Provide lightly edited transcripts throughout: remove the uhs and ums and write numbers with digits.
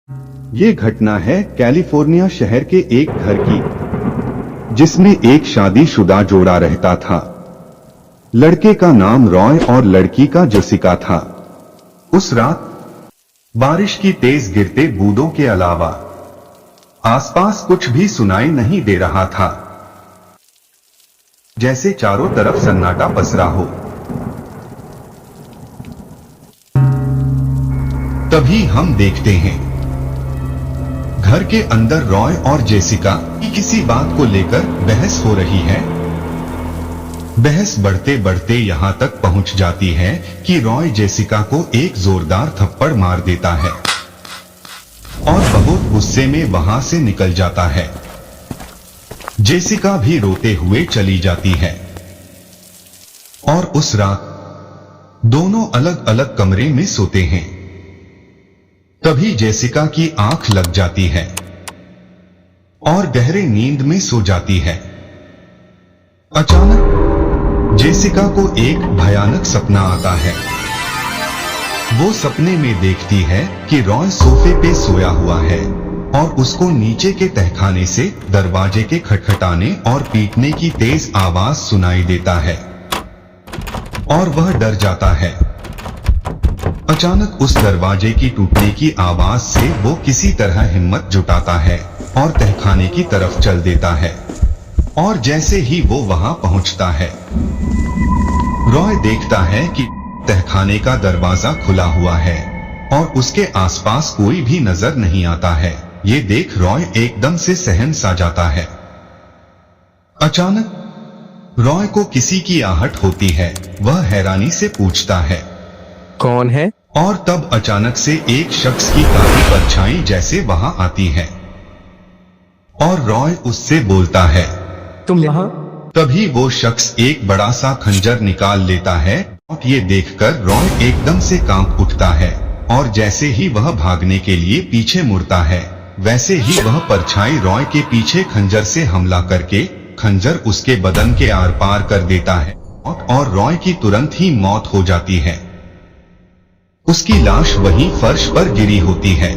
ये घटना है कैलिफोर्निया शहर के एक घर की, जिसमें एक शादीशुदा जोड़ा रहता था। लड़के का नाम रॉय और लड़की का जेसिका था। उस रात बारिश की तेज गिरते बूंदों के अलावा आसपास कुछ भी सुनाई नहीं दे रहा था, जैसे चारों तरफ सन्नाटा पसरा हो। तभी हम देखते हैं घर के अंदर रॉय और जेसिका की किसी बात को लेकर बहस हो रही है। बहस बढ़ते बढ़ते यहां तक पहुंच जाती है कि रॉय जेसिका को एक जोरदार थप्पड़ मार देता है और बहुत गुस्से में वहां से निकल जाता है। जेसिका भी रोते हुए चली जाती है और उस रात दोनों अलग अलग कमरे में सोते हैं। तभी जेसिका की आंख लग जाती है और गहरे नींद में सो जाती है। अचानक जेसिका को एक भयानक सपना आता है। वो सपने में देखती है कि रॉय सोफे पे सोया हुआ है और उसको नीचे के तहखाने से दरवाजे के खटखटाने और पीटने की तेज आवाज सुनाई देता है और वह डर जाता है। अचानक उस दरवाजे की टूटने की आवाज से वो किसी तरह हिम्मत जुटाता है और तहखाने की तरफ चल देता है। और जैसे ही वो वहां पहुंचता है, रॉय देखता है कि तहखाने का दरवाजा खुला हुआ है और उसके आसपास कोई भी नजर नहीं आता है। ये देख रॉय एकदम से सहम सा जाता है। अचानक रॉय को किसी की आहट होती है। वह हैरानी से पूछता है, कौन है? और तब अचानक से एक शख्स की काली परछाई जैसे वहां आती है और रॉय उससे बोलता है, तुम यहाँ? तभी वो शख्स एक बड़ा सा खंजर निकाल लेता है और ये देखकर रॉय एकदम से कांप उठता है और जैसे ही वह भागने के लिए पीछे मुड़ता है, वैसे ही वह परछाई रॉय के पीछे खंजर से हमला करके खंजर उसके बदन के आर पार कर देता है और रॉय की तुरंत ही मौत हो जाती है। उसकी लाश वहीं फर्श पर गिरी होती है।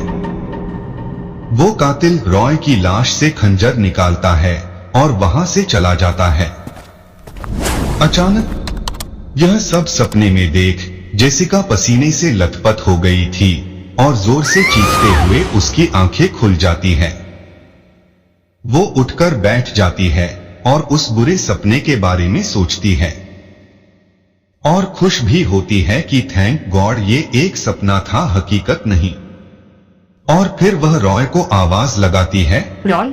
वो कातिल रॉय की लाश से खंजर निकालता है और वहां से चला जाता है। अचानक यह सब सपने में देख जेसिका पसीने से लथपथ हो गई थी और जोर से चीखते हुए उसकी आंखें खुल जाती हैं। वो उठकर बैठ जाती है और उस बुरे सपने के बारे में सोचती है और खुश भी होती है कि थैंक गॉड ये एक सपना था, हकीकत नहीं। और फिर वह रॉय को आवाज लगाती है, रॉय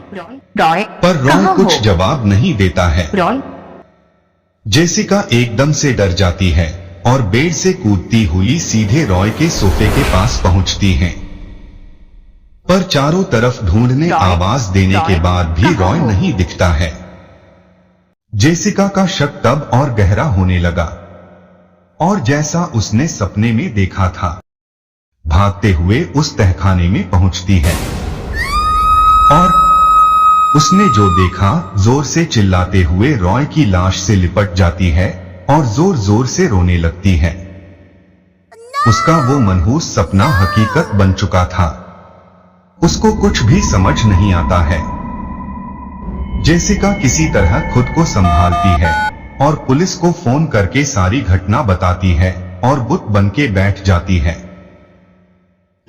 रॉय पर रॉय कुछ जवाब नहीं देता है। रॉय जेसिका एकदम से डर जाती है और बेड से कूदती हुई सीधे रॉय के सोफे के पास पहुंचती है। पर चारों तरफ ढूंढने आवाज देने के बाद भी रॉय नहीं दिखता है। जेसिका का शक तब और गहरा होने लगा और जैसा उसने सपने में देखा था, भागते हुए उस तहखाने में पहुंचती है और उसने जो देखा, जोर से चिल्लाते हुए रॉय की लाश से लिपट जाती है और जोर जोर से रोने लगती है। उसका वो मनहूस सपना हकीकत बन चुका था। उसको कुछ भी समझ नहीं आता है। जेसिका किसी तरह खुद को संभालती है और पुलिस को फोन करके सारी घटना बताती है और बुत बन के बैठ जाती है।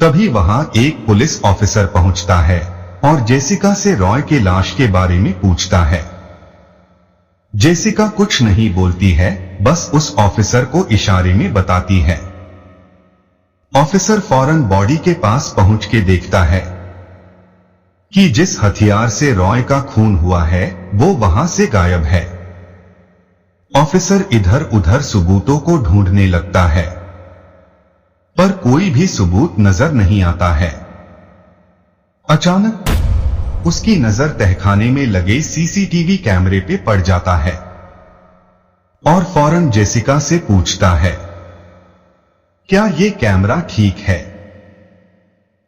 तभी वहां एक पुलिस ऑफिसर पहुंचता है और जेसिका से रॉय के लाश के बारे में पूछता है। जेसिका कुछ नहीं बोलती है, बस उस ऑफिसर को इशारे में बताती है। ऑफिसर फौरन बॉडी के पास पहुंच के देखता है कि जिस हथियार से रॉय का खून हुआ है वो वहां से गायब है। ऑफिसर इधर उधर सबूतों को ढूंढने लगता है, पर कोई भी सबूत नजर नहीं आता है। अचानक उसकी नजर तहखाने में लगे सीसीटीवी कैमरे पे पड़ जाता है और फौरन जेसिका से पूछता है, क्या ये कैमरा ठीक है?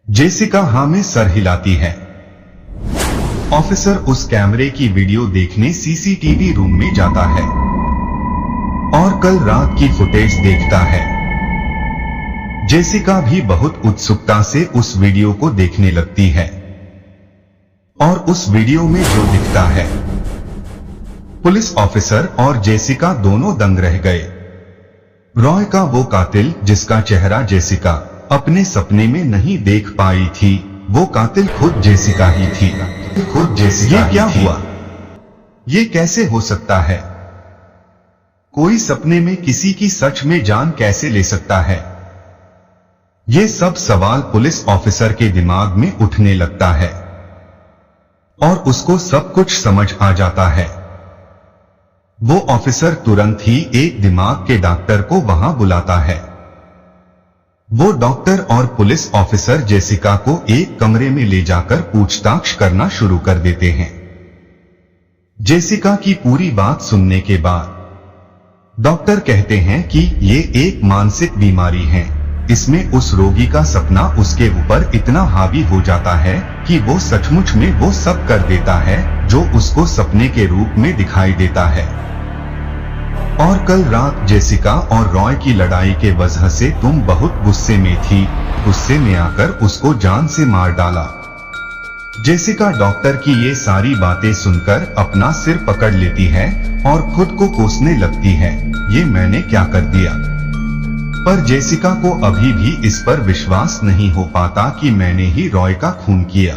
जेसिका हाँ में सर हिलाती है। ऑफिसर उस कैमरे की वीडियो देखने सीसीटीवी रूम में जाता है और कल रात की फुटेज देखता है। जेसिका भी बहुत उत्सुकता से उस वीडियो को देखने लगती है और उस वीडियो में जो दिखता है, पुलिस ऑफिसर और जेसिका दोनों दंग रह गए। रॉय का वो कातिल जिसका चेहरा जेसिका अपने सपने में नहीं देख पाई थी, वो कातिल खुद जेसिका ही थी। खुद जेसिका। ये क्या हुआ? ये कैसे हो सकता है? कोई सपने में किसी की सच में जान कैसे ले सकता है? ये सब सवाल पुलिस ऑफिसर के दिमाग में उठने लगता है और उसको सब कुछ समझ आ जाता है। वो ऑफिसर तुरंत ही एक दिमाग के डॉक्टर को वहां बुलाता है। वो डॉक्टर और पुलिस ऑफिसर जेसिका को एक कमरे में ले जाकर पूछताछ करना शुरू कर देते हैं। जेसिका की पूरी बात सुनने के बाद डॉक्टर कहते हैं कि ये एक मानसिक बीमारी है। इसमें उस रोगी का सपना उसके ऊपर इतना हावी हो जाता है कि वो सचमुच में वो सब कर देता है जो उसको सपने के रूप में दिखाई देता है। और कल रात जेसिका और रॉय की लड़ाई के वजह से तुम बहुत गुस्से में थी, गुस्से में आकर उसको जान से मार डाला। जेसिका डॉक्टर की ये सारी बातें सुनकर अपना सिर पकड़ लेती है और खुद को कोसने लगती है, ये मैंने क्या कर दिया। पर जेसिका को अभी भी इस पर विश्वास नहीं हो पाता कि मैंने ही रॉय का खून किया।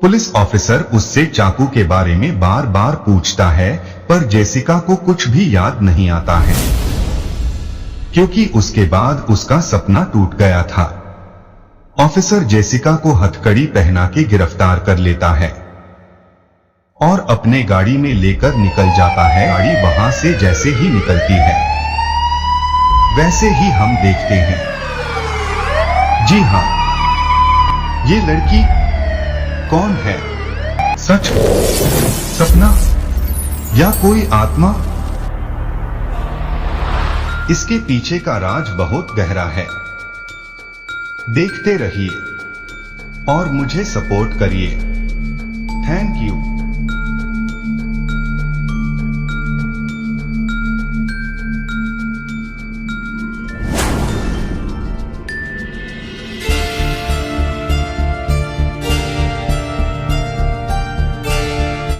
पुलिस ऑफिसर उससे चाकू के बारे में बार बार पूछता है, पर जेसिका को कुछ भी याद नहीं आता है, क्योंकि उसके बाद उसका सपना टूट गया था। ऑफिसर जेसिका को हथकड़ी पहना के गिरफ्तार कर लेता है और अपने गाड़ी में लेकर निकल जाता है। गाड़ी वहां से जैसे ही निकलती है, वैसे ही हम देखते हैं, जी हां, ये लड़की कौन है? सच, सपना या कोई आत्मा? इसके पीछे का राज बहुत गहरा है। देखते रहिए और मुझे सपोर्ट करिए। Thank you.